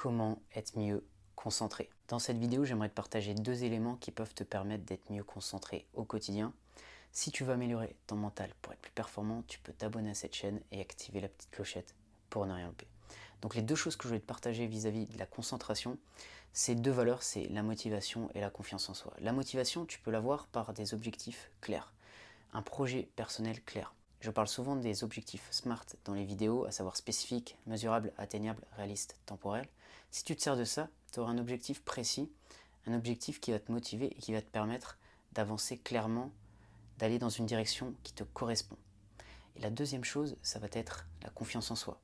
comment être mieux concentré. Dans cette vidéo, j'aimerais te partager 2 éléments qui peuvent te permettre d'être mieux concentré au quotidien. Si tu veux améliorer ton mental pour être plus performant, tu peux t'abonner à cette chaîne et activer la petite clochette pour ne rien louper. Donc les 2 choses que je vais te partager vis-à-vis de la concentration, ces 2 valeurs, c'est la motivation et la confiance en soi. La motivation, tu peux l'avoir par des objectifs clairs, un projet personnel clair. Je parle souvent des objectifs SMART dans les vidéos, à savoir spécifique, mesurable, atteignable, réaliste, temporel. Si tu te sers de ça, tu auras un objectif précis, un objectif qui va te motiver et qui va te permettre d'avancer clairement, d'aller dans une direction qui te correspond. Et la deuxième chose, ça va être la confiance en soi.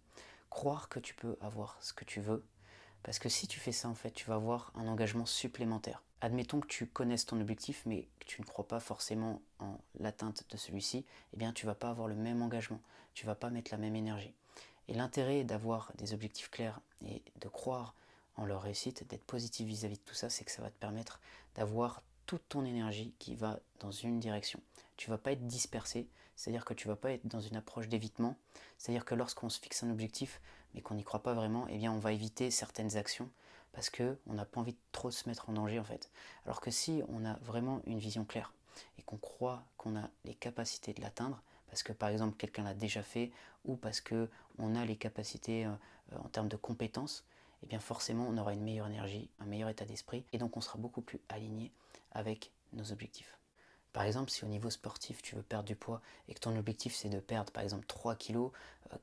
Croire que tu peux avoir ce que tu veux, parce que si tu fais ça, en fait, tu vas avoir un engagement supplémentaire. Admettons que tu connaisses ton objectif, mais que tu ne crois pas forcément en l'atteinte de celui-ci, eh bien, tu ne vas pas avoir le même engagement, tu ne vas pas mettre la même énergie. Et l'intérêt d'avoir des objectifs clairs et de croire en leur réussite, d'être positif vis-à-vis de tout ça, c'est que ça va te permettre d'avoir toute ton énergie qui va dans une direction. Tu ne vas pas être dispersé, c'est-à-dire que tu ne vas pas être dans une approche d'évitement, c'est-à-dire que lorsqu'on se fixe un objectif mais qu'on n'y croit pas vraiment, eh bien on va éviter certaines actions parce qu'on n'a pas envie de trop se mettre en danger en fait. Alors que si on a vraiment une vision claire et qu'on croit qu'on a les capacités de l'atteindre, parce que par exemple quelqu'un l'a déjà fait ou parce qu'on a les capacités en termes de compétences, eh bien forcément on aura une meilleure énergie, un meilleur état d'esprit et donc on sera beaucoup plus aligné avec nos objectifs. Par exemple, si au niveau sportif tu veux perdre du poids et que ton objectif c'est de perdre par exemple 3 kg,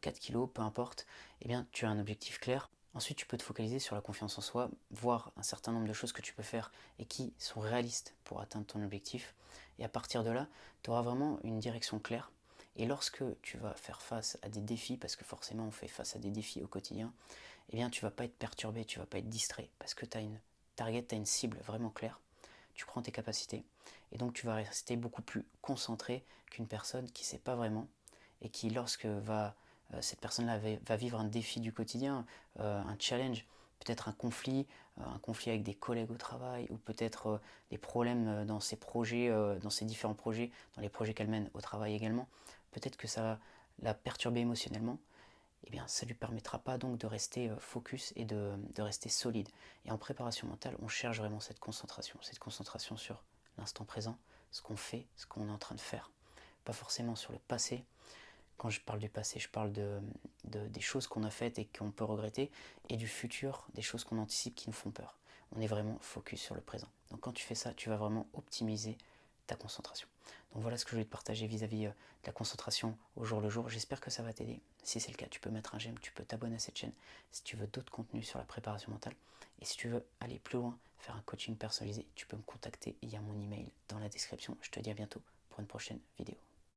4 kg, peu importe, eh bien tu as un objectif clair. Ensuite tu peux te focaliser sur la confiance en soi, voir un certain nombre de choses que tu peux faire et qui sont réalistes pour atteindre ton objectif. Et à partir de là, tu auras vraiment une direction claire. Et lorsque tu vas faire face à des défis, parce que forcément on fait face à des défis au quotidien, eh bien tu ne vas pas être perturbé, tu ne vas pas être distrait, parce que tu as une target, tu as une cible vraiment claire, tu crois en tes capacités, et donc tu vas rester beaucoup plus concentré qu'une personne qui ne sait pas vraiment, et qui lorsque cette personne-là va vivre un défi du quotidien, un challenge, peut-être un conflit avec des collègues au travail, ou peut-être des problèmes dans ses projets, dans ses différents projets, dans les projets qu'elle mène au travail également, peut-être que ça va la perturber émotionnellement, eh bien, ça ne lui permettra pas donc de rester focus et de rester solide. Et en préparation mentale, on cherche vraiment cette concentration sur l'instant présent, ce qu'on fait, ce qu'on est en train de faire. Pas forcément sur le passé. Quand je parle du passé, je parle des choses qu'on a faites et qu'on peut regretter, et du futur, des choses qu'on anticipe qui nous font peur. On est vraiment focus sur le présent. Donc quand tu fais ça, tu vas vraiment optimiser ta concentration. Donc voilà ce que je voulais te partager vis-à-vis de la concentration au jour le jour. J'espère que ça va t'aider. Si c'est le cas, tu peux mettre un j'aime, tu peux t'abonner à cette chaîne si tu veux d'autres contenus sur la préparation mentale. Et si tu veux aller plus loin, faire un coaching personnalisé, tu peux me contacter. Il y a mon email dans la description. Je te dis à bientôt pour une prochaine vidéo.